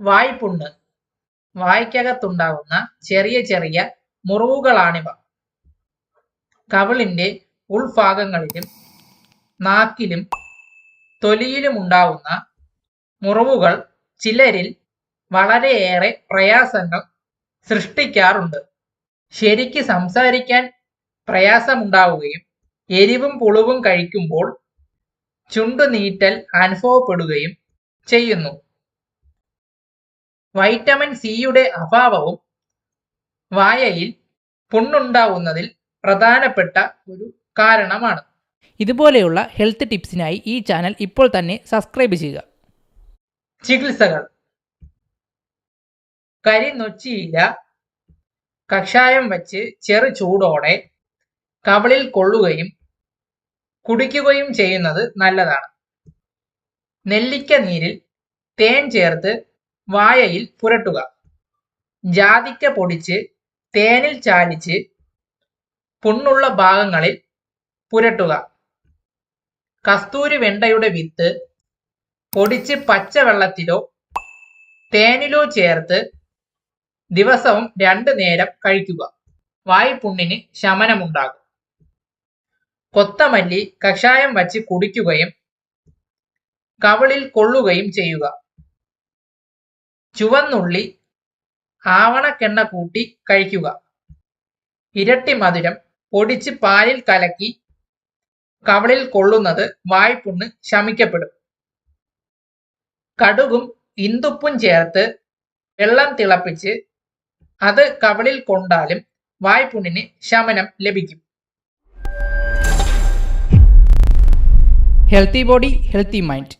വായ്പുണ്ണ്. വായ്ക്കകത്തുണ്ടാകുന്ന ചെറിയ ചെറിയ മുറിവുകളാണിവ. കവിളിന്റെ ഉൾഭാഗങ്ങളിലും നാക്കിലും തൊലിയിലുമുണ്ടാകുന്ന മുറിവുകൾ ചിലരിൽ വളരെയേറെ പ്രയാസങ്ങൾ സൃഷ്ടിക്കാറുണ്ട്. ശരിക്ക് സംസാരിക്കാൻ പ്രയാസമുണ്ടാവുകയും എരിവും പുളിവും കഴിക്കുമ്പോൾ ചുണ്ടുനീറ്റൽ അനുഭവപ്പെടുകയും ചെയ്യുന്നു. വൈറ്റമിൻ സിയുടെ അഭാവവും വായയിൽ പുണ്ണുണ്ടാവുന്നതിൽ പ്രധാനപ്പെട്ട ഒരു കാരണമാണ്. ഇതുപോലെയുള്ള ഹെൽത്ത് ടിപ്സിനായി ഈ ചാനൽ ഇപ്പോൾ തന്നെ സബ്സ്ക്രൈബ് ചെയ്യുക. ചികിത്സകൾ: കരിനൊച്ചിയില കഷായം വച്ച് ചെറു ചൂടോടെ കവിളിൽ കൊള്ളുകയും കുടിക്കുകയും ചെയ്യുന്നത് നല്ലതാണ്. നെല്ലിക്ക നീരിൽ തേൻ ചേർത്ത് വായയിൽ പുരട്ടുക. ജാതിക്ക പൊടിച്ച് തേനിൽ ചാലിച്ച് പുണ്ണുള്ള ഭാഗങ്ങളിൽ പുരട്ടുക. കസ്തൂരി വെണ്ടയുടെ വിത്ത് പൊടിച്ച് പച്ചവെള്ളത്തിലോ തേനിലോ ചേർത്ത് ദിവസവും 2 നേരം കഴിക്കുക. വായ്പുണ്ണിന് ശമനമുണ്ടാകും. കൊത്തമല്ലി കഷായം വച്ച് കുടിക്കുകയും കവിളിൽ കൊള്ളുകയും ചെയ്യുക. ചുവന്നുള്ളി ആവണക്കെണ്ണ കൂട്ടി കഴിക്കുക. ഇരട്ടി മധുരം പൊടിച്ച് പാലിൽ കലക്കി കവിളിൽ കൊള്ളുന്നത് വായ്പുണ്ണ് ശമിക്കപ്പെടും. കടുകും ഇന്ദുപ്പും ചേർത്ത് വെള്ളം തിളപ്പിച്ച് അത് കവിളിൽ കൊണ്ടാലും വായ്പുണ്ണിന് ശമനം ലഭിക്കും. Healthy body healthy mind.